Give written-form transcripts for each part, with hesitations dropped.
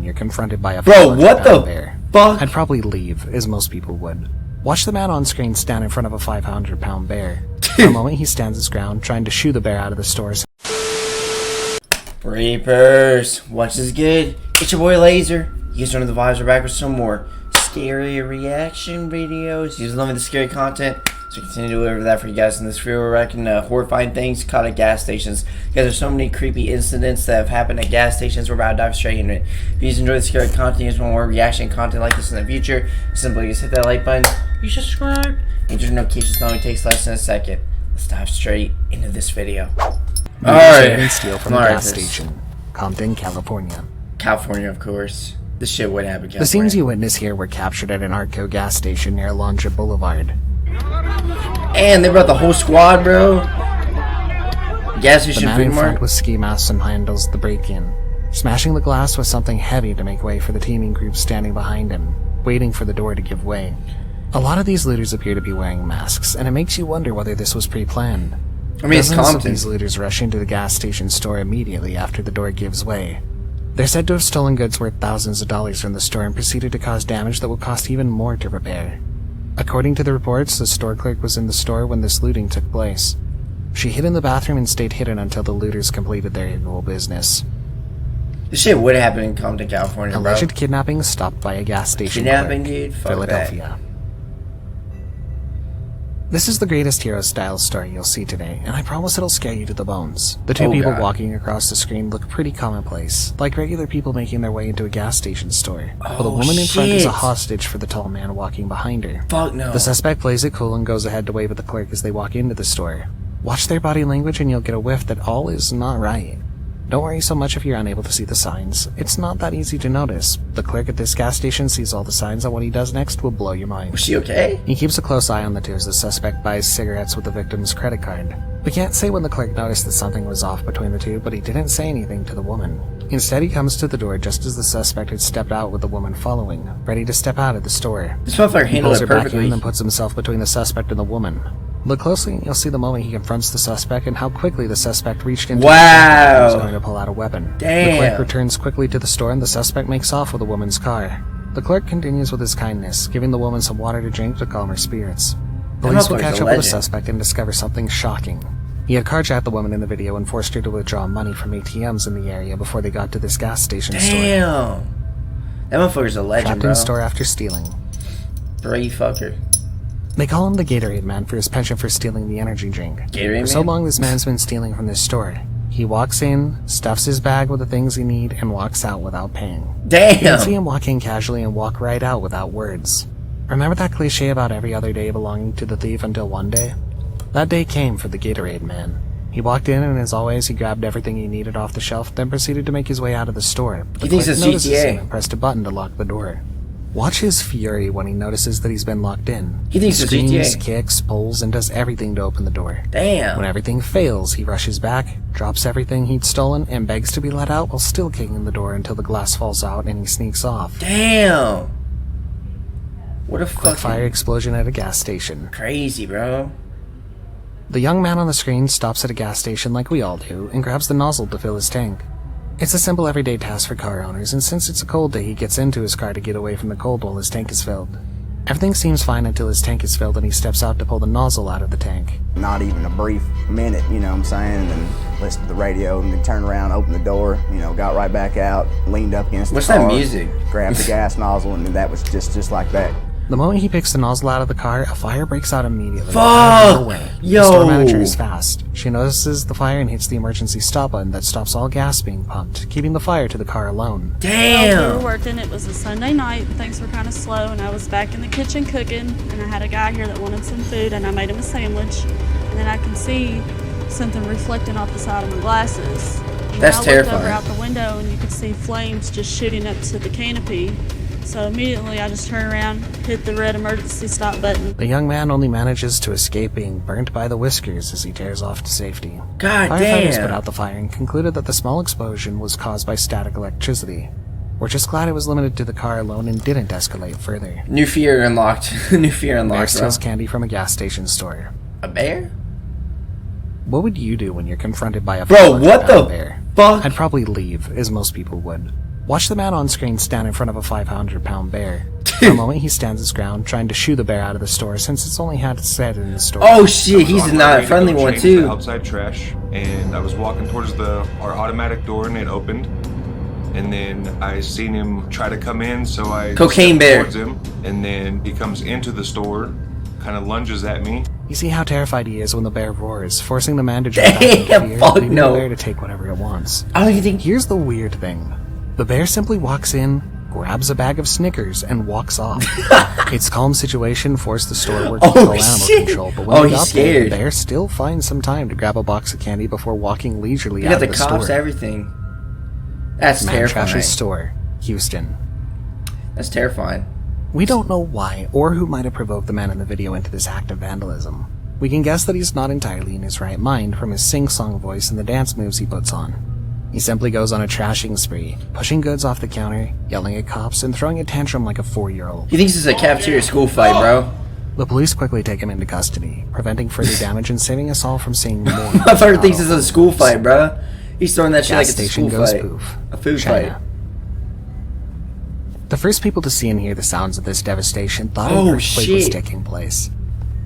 when you're confronted by a Bro, what the bear? fuck? I'd probably leave, as most people would. Watch the man on screen stand in front of a 500-pound bear. For a moment, he stands his ground, trying to shoo the bear out of the stores. Reapers, what's this good? It's your boy Laser. You guys turn the vibes are back with some more scary reaction videos. You guys love me the scary content, so I continue to deliver that for you guys in this video. We're reacting horrifying things caught at gas stations. Guys, there's so many creepy incidents that have happened at gas stations. We're about to dive straight into it. If you guys enjoy the scary content, you guys want more reaction content like this in the future, simply just hit that like button, you subscribe, and turn notifications on. It takes less than a second. Let's dive straight into this video. Alright, Steal from a gas station, Compton, California. California, of course. This shit would happen. The scenes you witness here were captured at an 𝐼𝐭'𝐬 gas station near Alondra Boulevard. And they brought the whole squad, bro. Gas station. The man in front with ski masks and handles the break-in, smashing the glass with something heavy to make way for the teaming group standing behind him, waiting for the door to give way. A lot of these looters appear to be wearing masks, and it makes you wonder whether this was pre-planned. I mean, it's Compton. Of these looters rush into the gas station store immediately after the door gives way. They're said to have stolen goods worth thousands of dollars from the store and proceeded to cause damage that will cost even more to repair. According to the reports, the store clerk was in the store when this looting took place. She hid in the bathroom and stayed hidden until the looters completed their illegal business. This shit would happen in Compton, California, bro. Alleged kidnapping stopped by a gas station Kidnapping, clerk, dude? Fuck Philadelphia. that. This is the greatest hero-style story you'll see today, and I promise it'll scare you to the bones. The two people walking across the screen look pretty commonplace, like regular people making their way into a gas station store. But the woman in front is a hostage for the tall man walking behind her. Fuck no. The suspect plays it cool and goes ahead to wave at the clerk as they walk into the store. Watch their body language and you'll get a whiff that all is not right. Don't worry so much if you're unable to see the signs. It's not that easy to notice. The clerk at this gas station sees all the signs, and what he does next will blow your mind. Was she okay? He keeps a close eye on the two as the suspect buys cigarettes with the victim's credit card. We can't say when the clerk noticed that something was off between the two, but he didn't say anything to the woman. Instead, he comes to the door just as the suspect had stepped out with the woman following, ready to step out of the store. This motherfucker handled it perfectly. Back in and puts himself between the suspect and the woman. Look closely and you'll see the moment he confronts the suspect and how quickly the suspect reached into the store and was going to pull out a weapon. Damn. The clerk returns quickly to the store and the suspect makes off with the woman's car. The clerk continues with his kindness, giving the woman some water to drink to calm her spirits. Police will catch up with the suspect and discover something shocking. He had carjacked the woman in the video and forced her to withdraw money from ATMs in the area before they got to this gas station store. Damn. That motherfucker's a legend, Trapped in the store after stealing. Brave fucker. They call him the Gatorade Man for his penchant for stealing the energy drink. Gatorade For so long this man's been stealing from this store. He walks in, stuffs his bag with the things he need, and walks out without paying. Damn! You can see him walk in casually and walk right out without words. Remember that cliche about every other day belonging to the thief until one day? That day came for the Gatorade Man. He walked in and as always he grabbed everything he needed off the shelf, then proceeded to make his way out of the store. He thinks it's GTA. And pressed a button to lock the door. Watch his fury when he notices that he's been locked in. He thinks it's screams, GTA. kicks, pulls, and does everything to open the door. Damn. When everything fails, he rushes back, drops everything he'd stolen, and begs to be let out while still kicking the door until the glass falls out and he sneaks off. Damn. What a Quick fire fucking explosion at a gas station. crazy, bro. The young man on the screen stops at a gas station like we all do and grabs the nozzle to fill his tank. It's a simple everyday task for car owners, and since it's a cold day, he gets into his car to get away from the cold while his tank is filled. Everything seems fine until his tank is filled and he steps out to pull the nozzle out of the tank. Not even a brief minute, you know what I'm saying, and then listened to the radio and then turned around, opened the door, you know, got right back out, leaned up against the car. What's that music? Grabbed the gas nozzle, and then that was just like that. The moment he picks the nozzle out of the car, a fire breaks out immediately. Fuck! The store manager is fast. She notices the fire and hits the emergency stop button that stops all gas being pumped, keeping the fire to the car alone. Damn! We were working, it was a Sunday night, things were kind of slow, and I was back in the kitchen cooking, and I had a guy here that wanted some food, and I made him a sandwich, and then I can see something reflecting off the side of my glasses. And That's terrifying. I looked over out the window, and you could see flames just shooting up to the canopy. So immediately I just turned around, hit the red emergency stop button. The young man only manages to escape being burnt by the whiskers as he tears off to safety. God Firefighters damn! put out the fire and concluded that the small explosion was caused by static electricity. We're just glad it was limited to the car alone and didn't escalate further. New fear unlocked. New fear unlocked, Bear steals candy from a gas station store. A bear? What would you do when you're confronted by a Bro, what the bear? fuck? I'd probably leave, as most people would. Watch the man on screen stand in front of a 500-pound bear. For a moment, he stands his ground, trying to shoo the bear out of the store since it's only had its head in the store. Oh shit, he's not a friendly one too. Outside trash, and I was walking towards our automatic door, and it opened. And then I seen him try to come in, so I Cocaine stepped bear towards him, and then he comes into the store, kind of lunges at me. You see how terrified he is when the bear roars, forcing the man to jump back into fear, leaving the bear to take whatever it wants. I don't even think. Here's the weird thing. The bear simply walks in, grabs a bag of Snickers, and walks off. Its calm situation forced the store worker to call animal control, but when they got there, the bear still finds some time to grab a box of candy before walking leisurely out of the store. You got the cops, everything. That's terrifying. Man trashes store, Houston. That's terrifying. We don't know why or who might have provoked the man in the video into this act of vandalism. We can guess that he's not entirely in his right mind from his sing-song voice and the dance moves he puts on. He simply goes on a trashing spree, pushing goods off the counter, yelling at cops, and throwing a tantrum like a 4-year-old. He thinks it's a cafeteria school fight, bro. The police quickly take him into custody, preventing further damage and saving us all from seeing more. My father thinks it's a school fight, bro. He's throwing that shit like it's a school goes fight. Poof. A food China. fight. The first people to see and hear the sounds of this devastation thought an earthquake was taking place.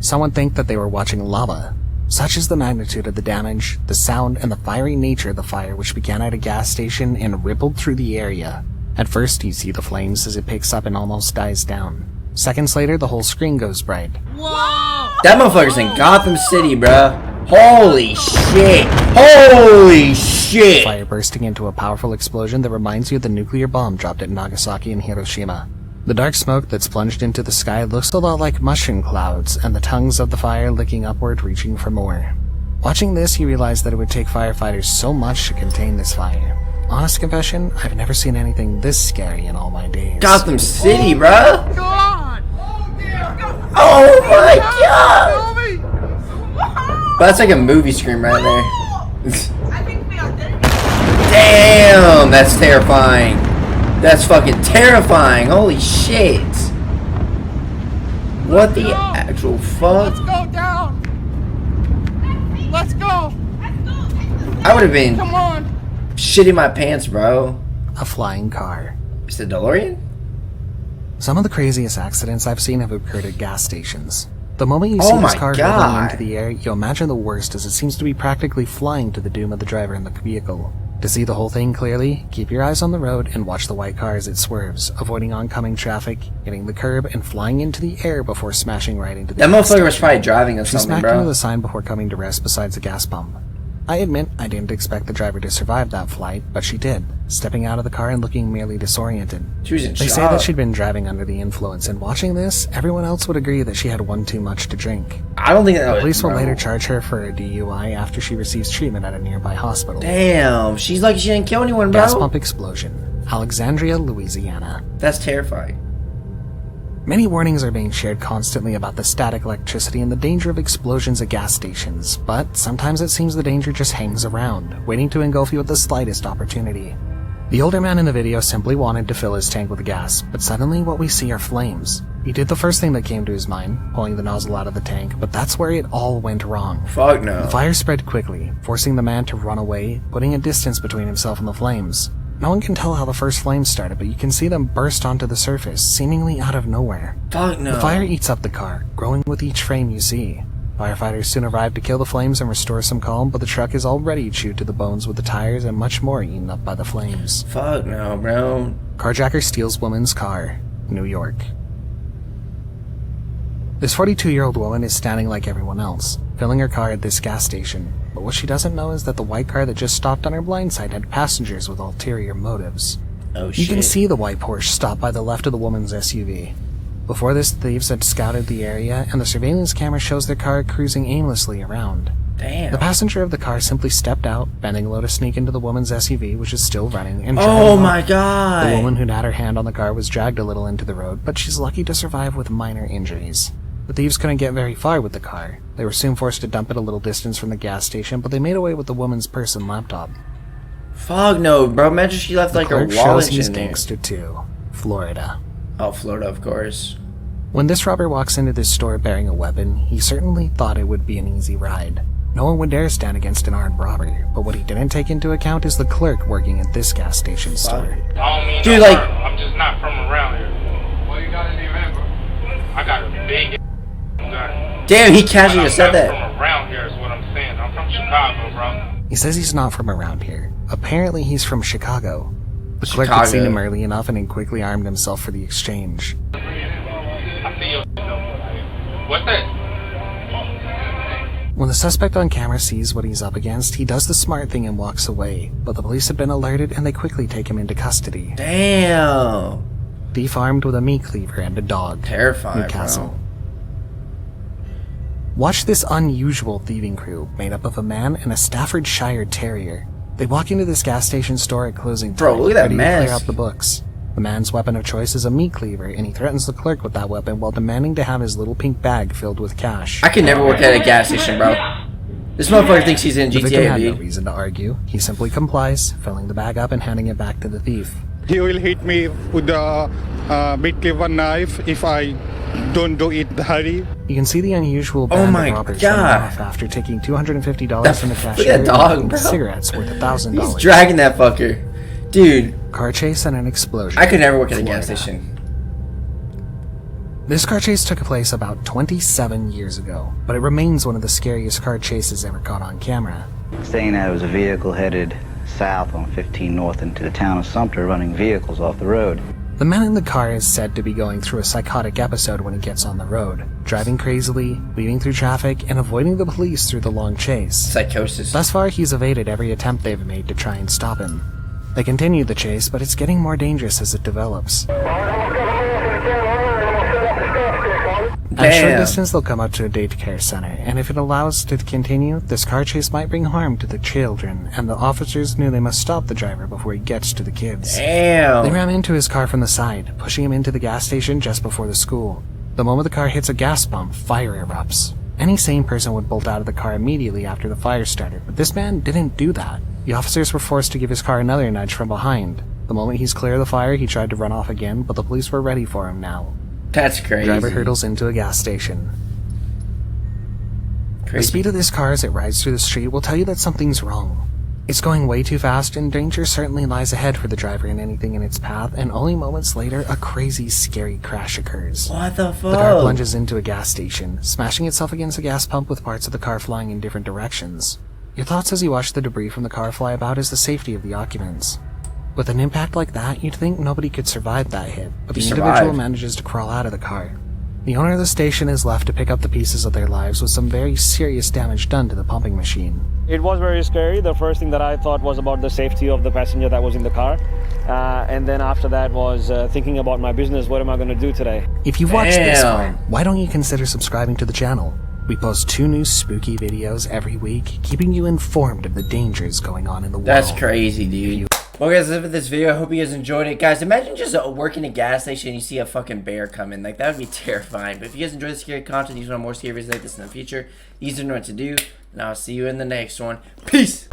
Some would think that they were watching lava. Such is the magnitude of the damage, the sound, and the fiery nature of the fire which began at a gas station and rippled through the area. At first you see the flames as it picks up and almost dies down. Seconds later the whole screen goes bright. Whoa! That motherfucker's in Gotham City, bruh. Holy shit! Holy shit! Fire bursting into a powerful explosion that reminds you of the nuclear bomb dropped at Nagasaki and Hiroshima. The dark smoke that's plunged into the sky looks a lot like mushroom clouds, and the tongues of the fire licking upward, reaching for more. Watching this, you realize that it would take firefighters so much to contain this fire. Honest confession, I've never seen anything this scary in all my days. Gotham City, bruh! Oh my god! That's like a movie screen right there. Damn, that's terrifying. That's fucking terrifying. Holy shit. What the actual fuck? Let's go down. Let's go. I would have been Come on. shitting my pants, bro. A flying car. Is it DeLorean? Some of the craziest accidents I've seen have occurred at gas stations. The moment you Oh see this my car God. hurtling into the air, you imagine the worst as it seems to be practically flying to the doom of the driver in the vehicle. To see the whole thing clearly, keep your eyes on the road and watch the white car as it swerves, avoiding oncoming traffic, hitting the curb, and flying into the air before smashing right into the That gas motherfucker was station. probably driving or She something, smacked into bro. the sign before coming to rest besides a gas pump. I admit I didn't expect the driver to survive that flight, but she did, stepping out of the car and looking merely disoriented. She was in They shock. say that she'd been driving under the influence, and watching this, everyone else would agree that she had one too much to drink. I don't think that was, Police will bro. later charge her for a DUI after she receives treatment at a nearby hospital. Damn, she's lucky she didn't kill anyone, bro. Gas pump explosion, Alexandria, Louisiana. That's terrifying. Many warnings are being shared constantly about the static electricity and the danger of explosions at gas stations, but sometimes it seems the danger just hangs around, waiting to engulf you at the slightest opportunity. The older man in the video simply wanted to fill his tank with gas, but suddenly what we see are flames. He did the first thing that came to his mind, pulling the nozzle out of the tank, but that's where it all went wrong. Fuck no. The fire spread quickly, forcing the man to run away, putting a distance between himself and the flames. No one can tell how the first flames started, but you can see them burst onto the surface, seemingly out of nowhere. Fuck no. The fire eats up the car, growing with each frame you see. Firefighters soon arrive to kill the flames and restore some calm, but the truck is already chewed to the bones with the tires and much more eaten up by the flames. Fuck no, bro. Carjacker steals woman's car, New York. This 42-year-old woman is standing like everyone else, filling her car at this gas station, but what she doesn't know is that the white car that just stopped on her blind side had passengers with ulterior motives. Oh shit. You can see the white Porsche stop by the left of the woman's SUV. Before this, thieves had scouted the area, and the surveillance camera shows their car cruising aimlessly around. Damn. The passenger of the car simply stepped out, bending low to sneak into the woman's SUV, which is still running, and driving Oh off. my god. The woman who'd had her hand on the car was dragged a little into the road, but she's lucky to survive with minor injuries. The thieves couldn't get very far with the car. They were soon forced to dump it a little distance from the gas station, but they made away with the woman's purse and laptop. Fuck no, bro. Imagine she left like her Clerk wallet shows he's in there. gangster too. Florida. Oh, Florida, of course. When this robber walks into this store bearing a weapon, he certainly thought it would be an easy ride. No one would dare stand against an armed robber, but what he didn't take into account is the clerk working at this gas station store. Dude, like, I'm just not from around here. Well, you got any member? I got a big gun. Damn, he casually just said that. I'm not from around here is what I'm saying. I'm from Chicago, bro. He says he's not from around here. Apparently he's from Chicago. The clerk had seen him early enough and he quickly armed himself for the exchange. I see your what's that? When the suspect on camera sees what he's up against, he does the smart thing and walks away, but the police have been alerted and they quickly take him into custody. Damn. Defarmed with a meat cleaver and a dog. Terrifying, Newcastle. bro. Watch this unusual thieving crew made up of a man and a Staffordshire Terrier. They walk into this gas station store at closing time, Bro, look at that ready to mess. clear out the books. The man's weapon of choice is a meat cleaver, and he threatens the clerk with that weapon while demanding to have his little pink bag filled with cash. I could never work at a gas station, bro. This motherfucker thinks he's in The victim GTA, had no dude. reason to argue. He simply complies, filling the bag up and handing it back to the thief. He will hit me with a meat cleaver knife if I don't do it, Daddy. You can see the unusual Oh band my of robbers God. running off after taking $250 from the Look at cashier that dog, and bro. cigarettes worth $1,000. He's dragging that fucker. Dude, Car chase and an explosion. I could never work at a Florida. gas station. This car chase took place about 27 years ago, but it remains one of the scariest car chases ever caught on camera. Saying that it was a vehicle headed south on 15 North into the town of Sumter, running vehicles off the road. The man in the car is said to be going through a psychotic episode when he gets on the road, driving crazily, weaving through traffic, and avoiding the police through the long chase. Psychosis. Thus far, he's evaded every attempt they've made to try and stop him. They continue the chase, but it's getting more dangerous as it develops. At a short Damn. distance, they'll come up to a daycare center, and if it allows to continue, this car chase might bring harm to the children, and the officers knew they must stop the driver before he gets to the kids. They Damn. ram into his car from the side, pushing him into the gas station just before the school. The moment the car hits a gas pump, fire erupts. Any sane person would bolt out of the car immediately after the fire started, but this man didn't do that. The officers were forced to give his car another nudge from behind. The moment he's clear of the fire, he tried to run off again, but the police were ready for him now. That's The crazy. driver hurtles into a gas station. The Crazy. speed of this car as it rides through the street will tell you that something's wrong. It's going way too fast, and danger certainly lies ahead for the driver and anything in its path, and only moments later, a crazy, scary crash occurs. What the The car fuck? plunges into a gas station, smashing itself against a gas pump with parts of the car flying in different directions. Your thoughts as you watch the debris from the car fly about is the safety of the occupants. With an impact like that, you'd think nobody could survive that hit, but the He individual survived. manages to crawl out of the car. The owner of the station is left to pick up the pieces of their lives with some very serious damage done to the pumping machine. It was very scary. The first thing that I thought was about the safety of the passenger that was in the car. And then after that was thinking about my business. What am I going to do today? If you've watched this far, Damn. why don't you consider subscribing to the channel? We post 2 new spooky videos every week, keeping you informed of the dangers going on in the world. That's crazy, dude. Well, guys, that's it for this video. I hope you guys enjoyed it. Guys, imagine just working a gas station and you see a fucking bear coming. Like, that would be terrifying. But if you guys enjoy the scary content, you want more scary videos like this in the future, you know what to do. And I'll see you in the next one. Peace!